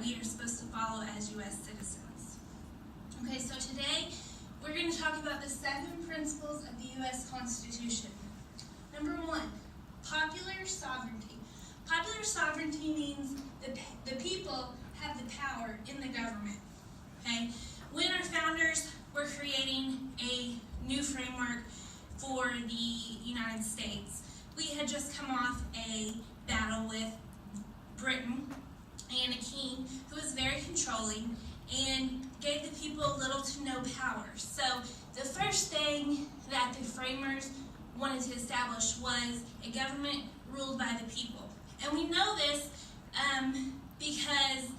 we are supposed to follow as U.S. citizens. Okay, so today we're going to talk about the 7 principles of the U.S. Constitution. Number 1, popular sovereignty. Popular sovereignty means the people have the power in the government. Okay? When our founders were creating a new framework for the United States, we had just come off a battle with Britain and a king who was very controlling and gave the people little to no power. So the first thing that the framers wanted to establish was a government ruled by the people. And we know this because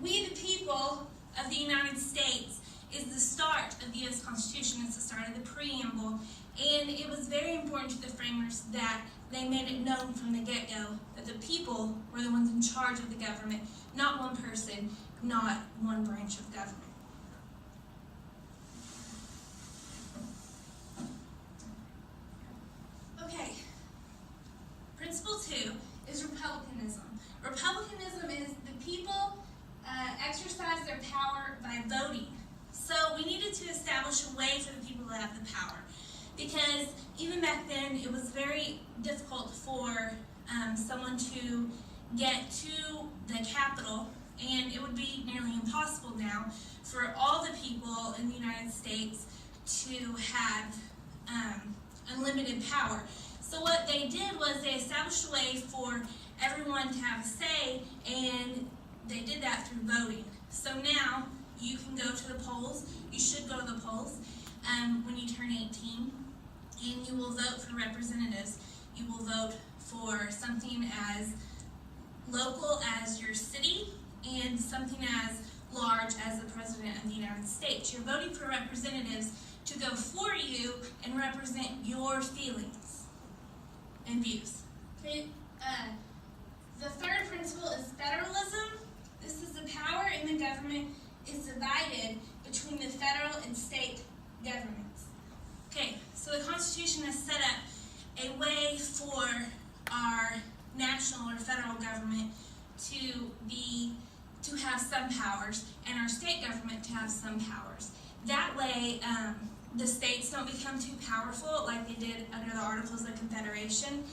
we, the people of the United States, is the start of the U.S. Constitution. It's the start of the preamble. And it was very important to the framers that they made it known from the get-go that the people were the ones in charge of the government, not one person, not one branch of government. Okay, principle 2 is republicanism. Republicanism is the people exercise their power by voting. So we needed to establish a way for the people to have the power, because even back then it was very difficult for someone to get to the Capitol, and it would be nearly impossible now for all the people in the United States to have unlimited power. So what they did was they established a way for everyone to have a say, and they did that through voting. So now you can go to the polls. You should go to the polls when you turn 18, and you will vote for representatives. You will vote for something as local as your city and something as large as the President of the United States. You're voting for representatives to go for you and represent your feelings and views. Okay. The third principle is federalism. This is the power in the government is divided between the federal and state governments. Okay, so the Constitution has set up a way for our national or federal government to have some powers, and our state government to have some powers. That way, the states don't become too powerful like they did under the Articles of Confederation,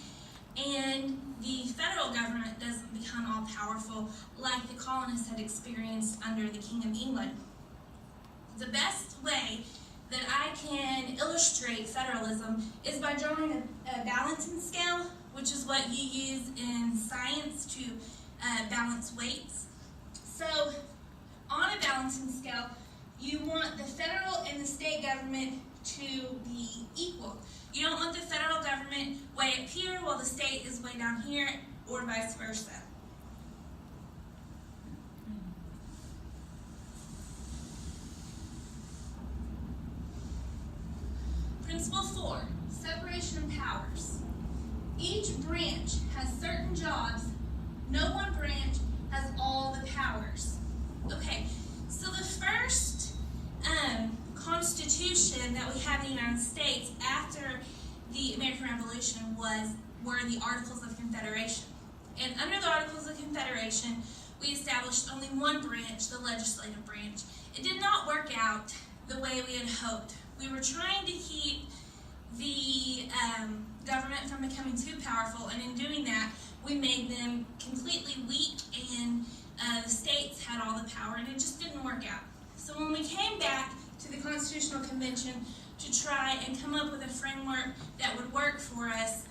and the federal government doesn't become all powerful like the colonists had experienced under the King of England. The best way that I can illustrate federalism is by drawing a balancing scale, which is what you use in science to balance weights. So on a balancing scale, you want the federal and the state government to be equal. You don't want the federal government way up here while the state is way down here, or vice versa. Principle 4, separation of powers. Each branch has certain jobs. No one branch has all the powers. Okay, so the first Constitution that we have in the United States after the American Revolution were the Articles of Confederation. And under the Articles of Confederation, we established only one branch, the legislative branch. It did not work out the way we had hoped. We were trying to keep the government from becoming too powerful, and in doing that, we made them completely weak, and the states had all the power, and it just didn't work out. So when we came back to the Constitutional Convention to try and come up with a framework that would work for us,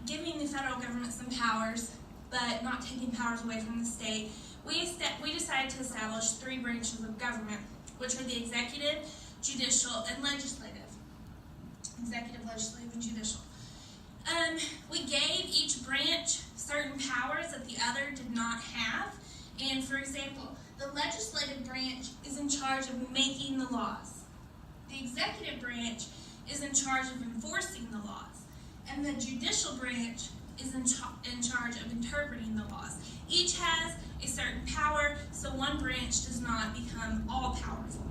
giving the federal government some powers, but not taking powers away from the state, we decided to establish 3 branches of government, which are the executive, judicial, and legislative. Executive, legislative, and judicial. We gave each branch certain powers that the other did not have. And for example, the legislative branch is in charge of making the laws. The executive branch is in charge of enforcing the laws. And the judicial branch is in charge of interpreting the laws. Each has a certain power, so one branch does not become all powerful.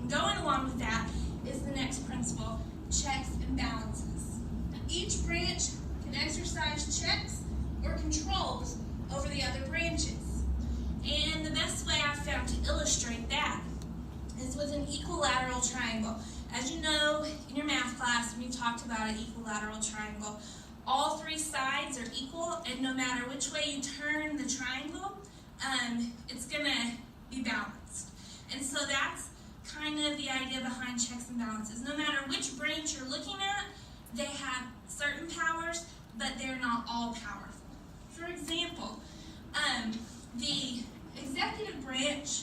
And going along with that is the next principle, checks and balances. Each branch can exercise checks or controls over the other branches. And the best way I've found to illustrate that is with an equilateral triangle. As you know, in your math class, when you talked about an equilateral triangle, all three sides are equal, and no matter which way you turn the triangle, it's going to be balanced. And so that's kind of the idea behind checks and balances. No matter which branch you're looking at, they have certain powers, but they're not all powerful. For example, the executive branch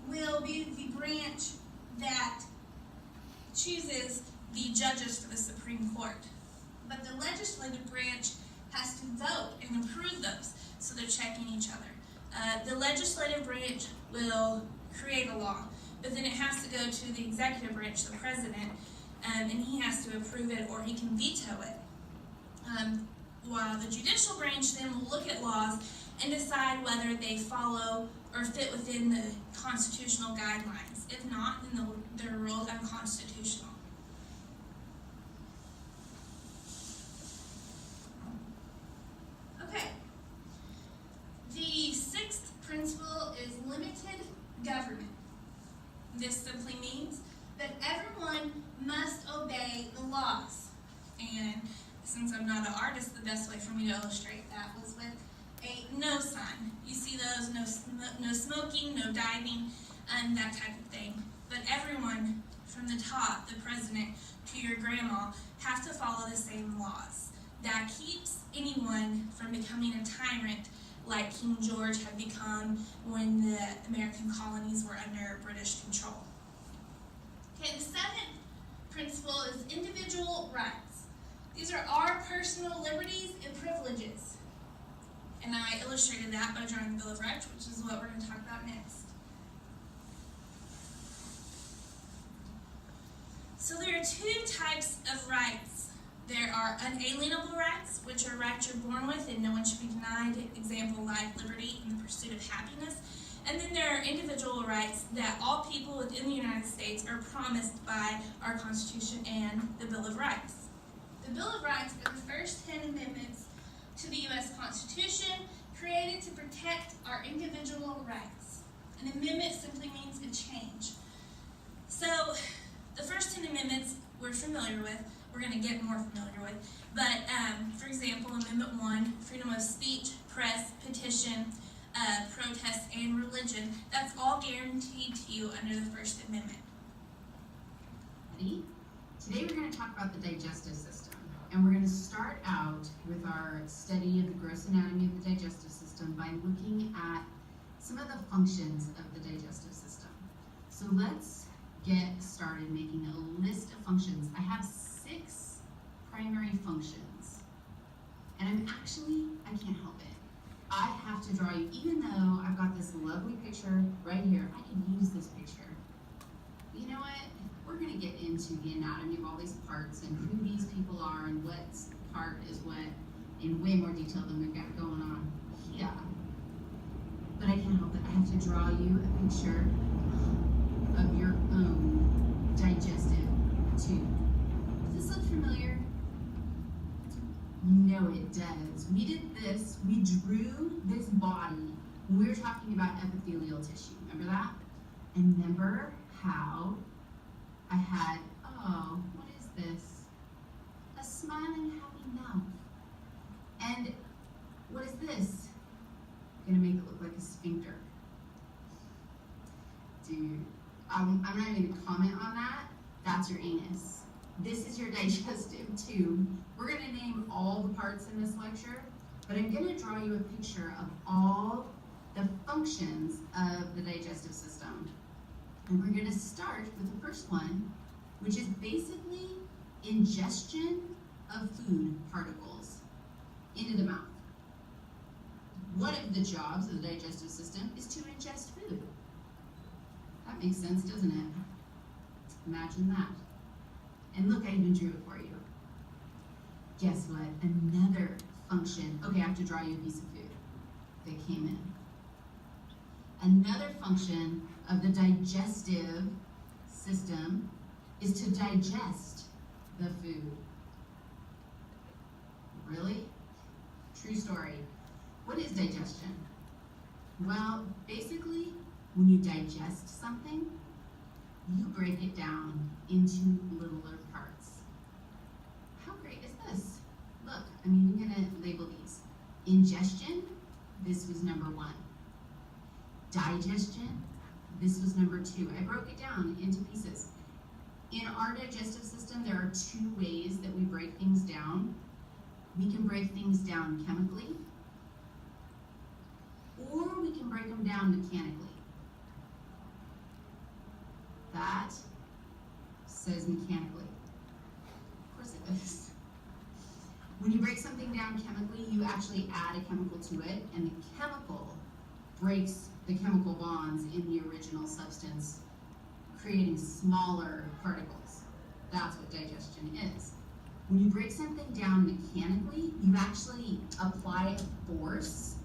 will be the branch that chooses the judges for the Supreme Court. But the legislative branch has to vote and approve those, so they're checking each other. The legislative branch will create a law, but then it has to go to the executive branch, the president, and he has to approve it or he can veto it. While the judicial branch then will look at laws and decide whether they follow or fit within the constitutional guidelines. If not, then they're ruled unconstitutional. Okay. The sixth principle is limited government. This simply means that everyone must obey the laws. And since I'm not an artist, the best way for me to illustrate that was with a no sign. You see those, no smoking, no diving, and that type of thing. But everyone, from the top, the president, to your grandma, have to follow the same laws. That keeps anyone from becoming a tyrant like King George had become when the American colonies were under British control. Okay, the seventh principle is individual rights. These are our personal liberties and privileges. And I illustrated that by drawing the Bill of Rights, which is what we're going to talk about next. So there are two types of rights. There are unalienable rights, which are rights you're born with and no one should be denied. Example, life, liberty, and the pursuit of happiness. And then there are individual rights that all people within the United States are promised by our Constitution and the Bill of Rights. The Bill of Rights are the first 10 amendments to the U.S. Constitution, created to protect our individual rights. An amendment simply means a change. So the first 10 amendments we're familiar with. We're going to get more familiar with. But, for example, Amendment 1, freedom of speech, press, petition, protest, and religion, that's all guaranteed to you under the First Amendment. Ready? Today we're going to talk about the digestive system. And we're going to start out with our study of the gross anatomy of the digestive system by looking at some of the functions of the digestive system. So let's get started making a list of functions. I have 6 primary functions. And I can't help it. I have to draw you, even though I've got this lovely picture right here, I can use this picture. You know what? We're going to get into the anatomy of all these parts and who these people are and what part is what in way more detail than we've got going on here. But I can't help it. I have to draw you a picture of your own digestive tube. Does this look familiar? You know it does. We did this, we drew this body when we were talking about epithelial tissue. Remember that? And remember how I had, oh, what is this? A smiling, happy mouth. And what is this? I'm gonna make it look like a sphincter. Dude, I'm not even gonna comment on that. That's your anus. This is your digestive tube. We're gonna name all the parts in this lecture, but I'm gonna draw you a picture of all the functions of the digestive system. And we're gonna start with the first one, which is basically ingestion of food particles into the mouth. One of the jobs of the digestive system is to ingest food. That makes sense, doesn't it? Imagine that. And look, I even drew it for you. Guess what? Another function. Okay, I have to draw you a piece of food that came in. Another function of the digestive system is to digest the food. Really? True story. What is digestion? Well, basically, when you digest something, you break it down into littler parts. How great is this? Look, I'm even gonna label these. Ingestion, this was number 1. Digestion, this was number 2. I broke it down into pieces. In our digestive system, there are 2 ways that we break things down. We can break things down chemically, or we can break them down mechanically. That says mechanically. Of course it does. When you break something down chemically, you actually add a chemical to it, and the chemical breaks the chemical bonds in the original substance, creating smaller particles. That's what digestion is. When you break something down mechanically, you actually apply a force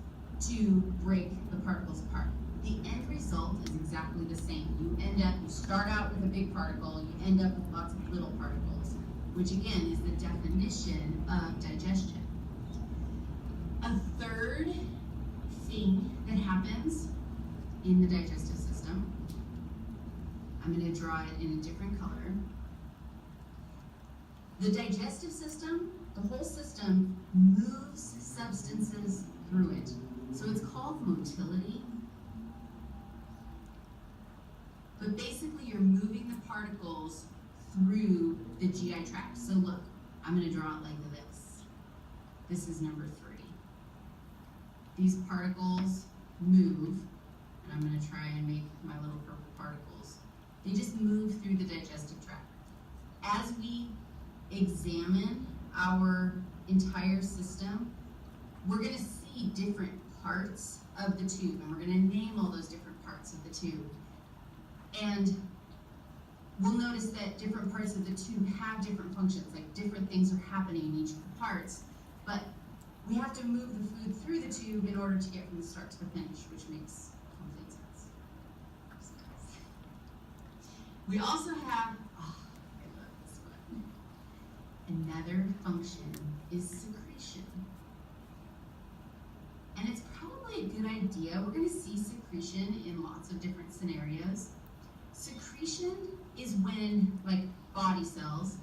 to break the particles apart. The end result is exactly the same. You start out with a big particle, you end up with lots of little particles, which again is the definition of digestion. A third thing that happens in the digestive system, I'm going to draw it in a different color. The digestive system, the whole system, moves substances through it. So it's called motility. But basically you're moving the particles through the GI tract. So look, I'm going to draw it like this. This is number 3. These particles move, and I'm going to try and make my little purple particles. They just move through the digestive tract. As we examine our entire system, we're going to see different parts of the tube, and we're going to name all those different parts of the tube. And we'll notice that different parts of the tube have different functions, like different things are happening in each of the parts, but we have to move the food through the tube in order to get from the start to the finish, which makes complete sense. We also have, I love this one. Another function is secretion. And it's probably a good idea. We're going to see secretion in lots of different scenarios. Secretion is when, like body cells,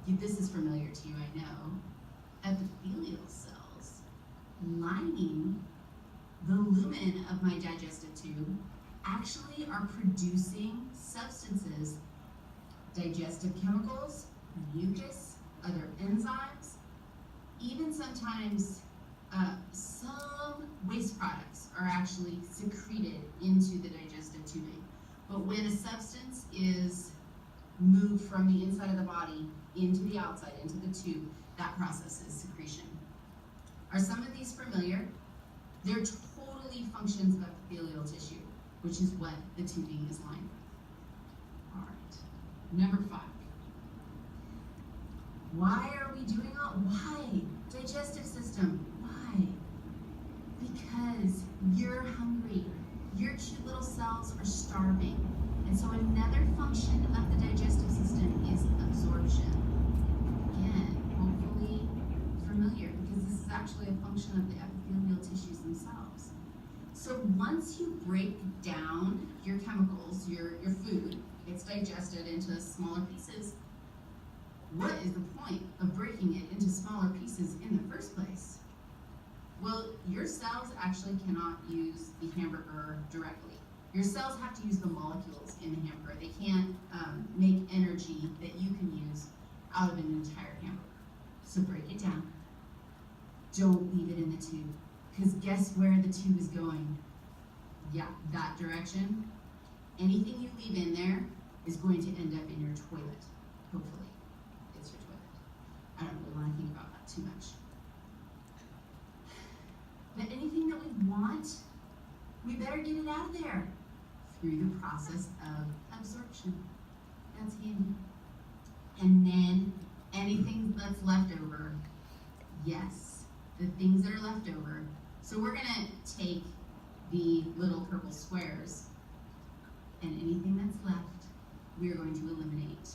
this is familiar to you, I know, epithelial cells lining the lumen of my digestive tube actually are producing substances, digestive chemicals, mucus, other enzymes, even sometimes some waste products are actually secreted into the digestive tubing. But when a substance is moved from the inside of the body into the outside, into the tube, that process is secretion. Are some of these familiar? They're totally functions of epithelial tissue, which is what the tubing is lined with. All right, number 5. Why are we doing all? Why? Digestive system. Why? Because you're hungry. Your cute little cells are starving. And so another function of the digestive system is absorption. Again, hopefully familiar, because this is actually a function of the epithelial tissues themselves. So once you break down your chemicals, your food, it's digested into smaller pieces. What is the point of breaking it into smaller pieces in the first place? Well, your cells actually cannot use the hamburger directly. Your cells have to use the molecules in the hamburger. They can't make energy that you can use out of an entire hamburger. So break it down. Don't leave it in the tube, because guess where the tube is going? Yeah, that direction. Anything you leave in there is going to end up in your toilet, hopefully. It's your toilet. I don't really want to think about that too much. But anything that we want, we better get it out of there through the process of absorption. That's handy. And then anything that's left over, yes, the things that are left over. So we're gonna take the little purple squares, and anything that's left, we are going to eliminate.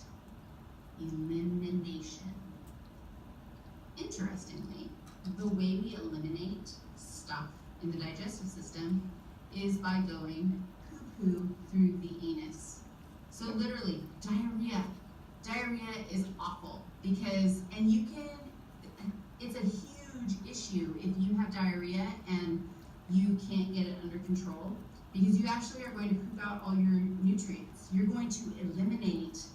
Elimination. Interestingly, the way we eliminate stuff in the digestive system is by going poo-poo through the anus. So literally, diarrhea. Diarrhea is awful because, it's a huge issue if you have diarrhea and you can't get it under control, because you actually are going to poop out all your nutrients. You're going to eliminate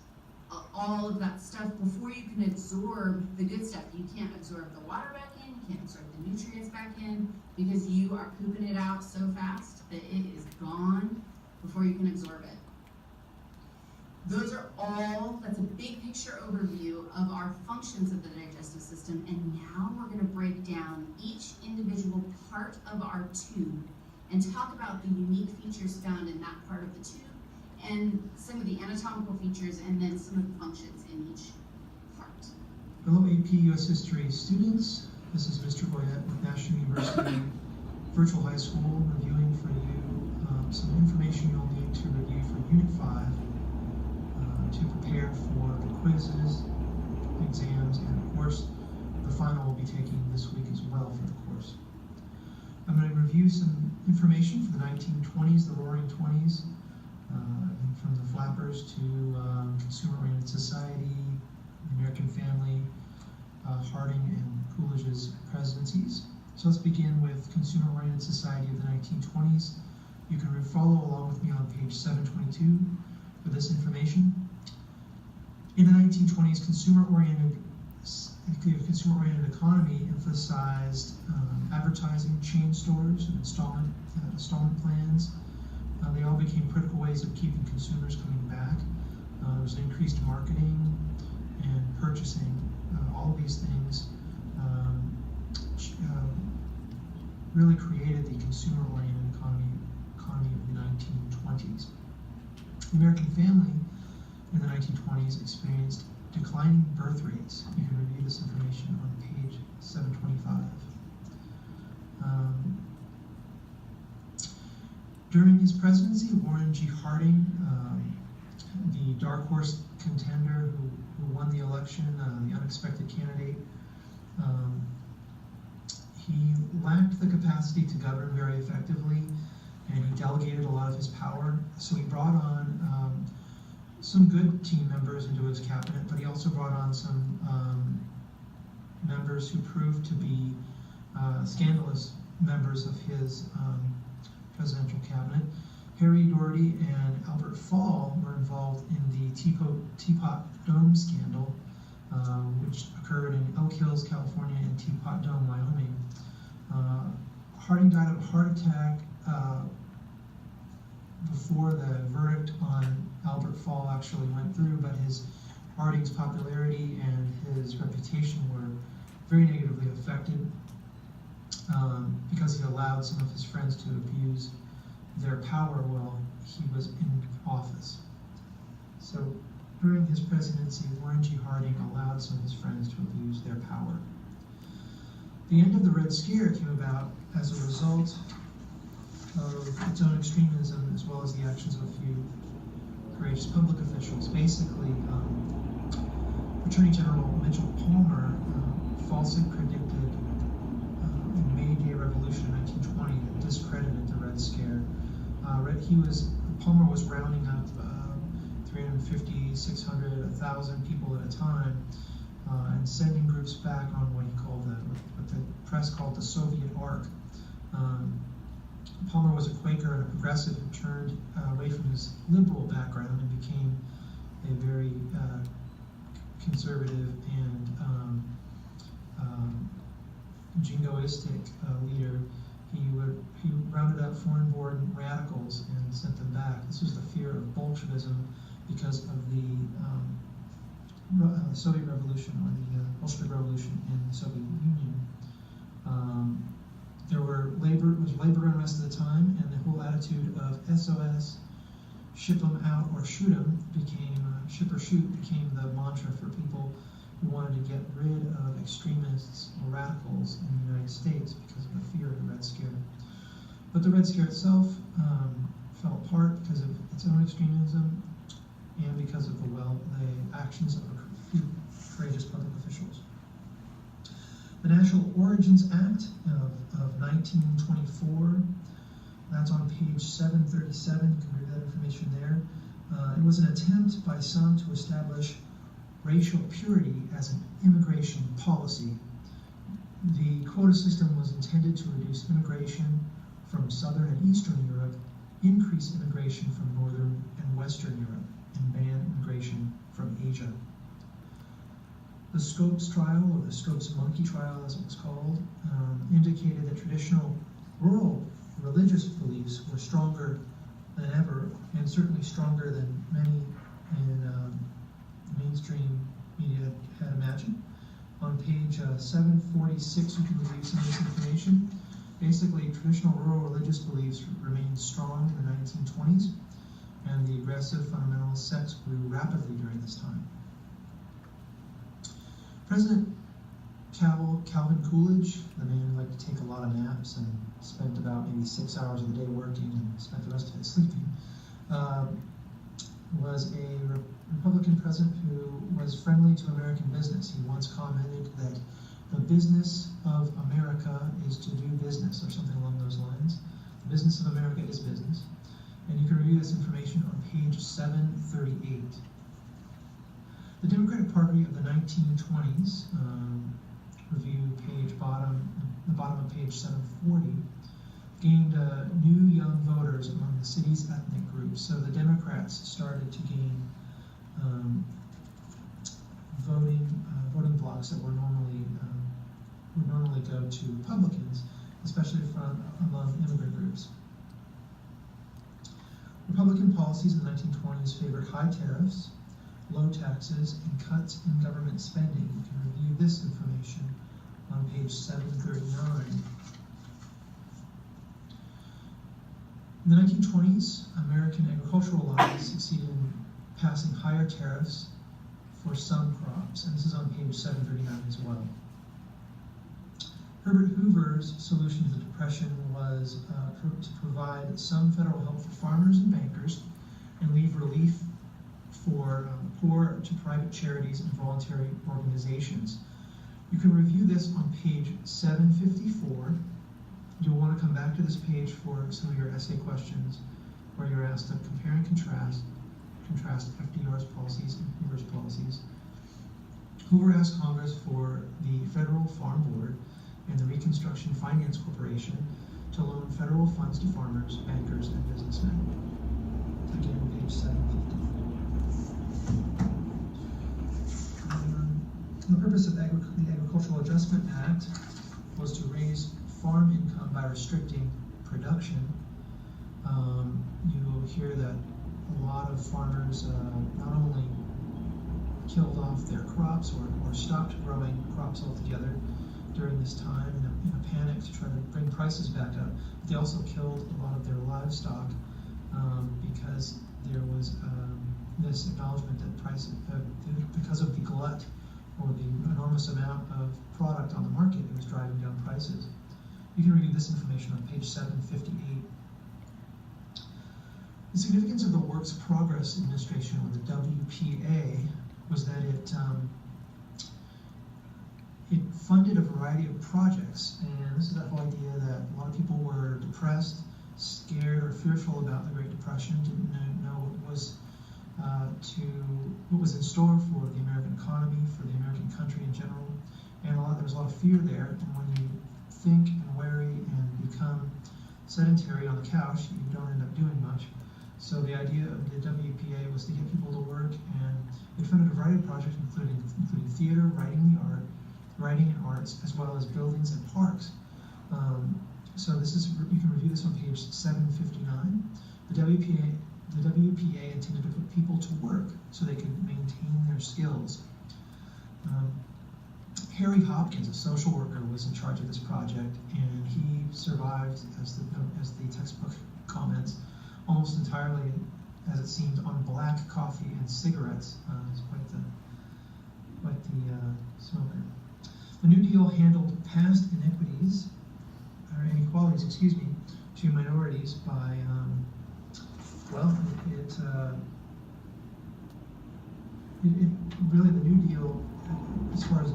all of that stuff before you can absorb the good stuff. You can't absorb the water back in, you can't absorb the nutrients back in, because you are pooping it out so fast that it is gone before you can absorb it. Those are all, that's a big picture overview of our functions of the digestive system, and now we're going to break down each individual part of our tube and talk about the unique features found in that part of the tube and some of the anatomical features and then some of the functions in each part. Hello AP US History students, this is Mr. Goyette with National University Virtual High School reviewing for you some information you'll need to review for Unit 5 to prepare for the quizzes, exams, and of course the final we'll be taking this week as well for the course. I'm going to review some information for the 1920s, the Roaring 20s, from the Flappers to Consumer-Oriented Society, the American Family, Harding and Coolidge's presidencies. So let's begin with Consumer-Oriented Society of the 1920s. You can follow along with me on page 722 for this information. In the 1920s, consumer-oriented economy emphasized advertising, chain stores, and installment plans. They all became critical ways of keeping consumers coming back. There was increased marketing and purchasing. All of these things really created the consumer-oriented economy of the 1920s. The American family in the 1920s experienced declining birth rates. You can review this information on page 725. During his presidency, Warren G. Harding, the dark horse contender who won the election, the unexpected candidate, he lacked the capacity to govern very effectively, and he delegated a lot of his power. So he brought on some good team members into his cabinet, but he also brought on some members who proved to be scandalous members of his presidential cabinet. Harry Doherty and Albert Fall were involved in the Teapot Dome scandal, which occurred in Elk Hills, California, and Teapot Dome, Wyoming. Harding died of a heart attack before the verdict on Albert Fall actually went through, but Harding's popularity and his reputation were very negatively affected because he allowed some of his friends to abuse their power while he was in office. So during his presidency, Warren G. Harding allowed some of his friends to abuse their power. The end of the Red Scare came about as a result of its own extremism as well as the actions of a few courageous public officials. Basically, Attorney General Mitchell Palmer falsely predicted in the May Day Revolution in 1920 that discredited the Red Scare. Palmer was rounding up 350, 600, 1,000 people at a time and sending groups back on what the press called the Soviet Ark. Palmer was a Quaker and a progressive who turned away from his liberal background and became a very conservative and jingoistic leader. He rounded up foreign-born radicals and sent them back. This was the fear of Bolshevism because of the Soviet Revolution, or the Bolshevik Revolution in the Soviet Union. There was labor unrest at the time, and the whole attitude of SOS, ship them out or shoot them, ship or shoot became the mantra for people who wanted to get rid of extremists or radicals in the United States because of the fear of the Red Scare. But the Red Scare itself fell apart because of its own extremism and because of the actions of a few courageous public officials. The National Origins Act of 1924, that's on page page 737, you can read that information there. It was an attempt by some to establish racial purity as an immigration policy. The quota system was intended to reduce immigration from Southern and Eastern Europe, increase immigration from Northern and Western Europe, and ban immigration from Asia. The Scopes trial, or the Scopes monkey trial as it was called, indicated that traditional rural religious beliefs were stronger than ever, and certainly stronger than many in mainstream media had imagined. On page 746, you can review some of this information. Basically, traditional rural religious beliefs remained strong in the 1920s, and the aggressive fundamentalist sects grew rapidly during this time. President Calvin Coolidge, the man who liked to take a lot of naps and spent about maybe 6 hours of the day working and spent the rest of it sleeping, was a Republican president who was friendly to American business. He once commented that the business of America is to do business, or something along those lines. The business of America is business. And you can review this information on page 738. The Democratic Party of the 1920s, review the bottom of page 740, gained new young voters among the city's ethnic groups. So the Democrats started to gain voting blocks that would normally go to Republicans, especially among immigrant groups. Republican policies in the 1920s favored high tariffs, low taxes, and cuts in government spending. You can review this information on page 739. In the 1920s, American agricultural lobbies succeeded in passing higher tariffs for some crops, and this is on page 739 as well. Herbert Hoover's solution to the Depression was to provide some federal help for farmers and bankers and leave relief for poor to private charities and voluntary organizations. You can review this on page 754. You'll want to come back to this page for some of your essay questions where you're asked to compare and contrast FDR's policies and Hoover's policies. Hoover asked Congress for the Federal Farm Board and the Reconstruction Finance Corporation to loan federal funds to farmers, bankers, and businessmen. Again, page 750. The purpose of the Agricultural Adjustment Act was to raise farm income by restricting production. You will hear that a lot of farmers not only killed off their crops or stopped growing crops altogether during this time in a panic to try to bring prices back up, but they also killed a lot of their livestock because there was this acknowledgement that because of the glut or the enormous amount of product on the market, it was driving down prices. You can review this information on page 758. The significance of the Works Progress Administration, or the WPA, was that it funded a variety of projects, and this is that whole idea that a lot of people were depressed, scared, or fearful about the Great Depression, didn't know what was in store for the American economy, for the American country in general, and there was a lot of fear there. And when you think and worry and become sedentary on the couch, you don't end up doing much. So the idea of the WPA was to get people to work, and it funded a variety of projects, including theater, writing and arts, as well as buildings and parks. So you can review this on page 759. The WPA intended to put people to work so they could maintain their skills. Harry Hopkins, a social worker, was in charge of this project, and he survived, as the textbook comments, almost entirely, as it seemed, on black coffee and cigarettes. He's quite the smoker. The New Deal handled past inequalities, to minorities by, it really, the New Deal, as far as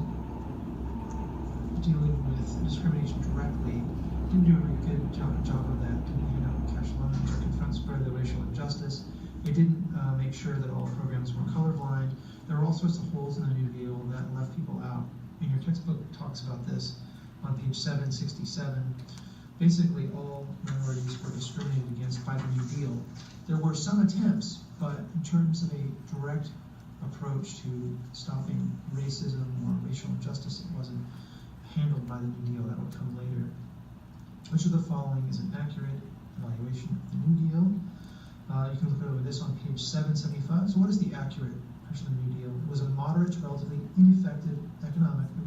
dealing with discrimination directly, didn't do a very good job of that. Didn't hand out cash loans or It didn't make sure that all programs were colorblind. There were all sorts of holes in the New Deal that left people out. And your textbook talks about this on page 767. Basically, all minorities were discriminated against by the New Deal. There were some attempts, but in terms of a direct approach to stopping racism or racial injustice, it wasn't handled by the New Deal. That would come later. Which of the following is an accurate evaluation of the New Deal? You can look over this on page 775. So what is the accurate version of the New Deal? It was a moderate to relatively ineffective economically,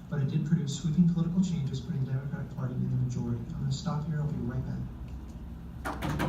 but it did produce sweeping political changes, putting the Democratic Party in the majority. I'm going to stop here. I'll be right back.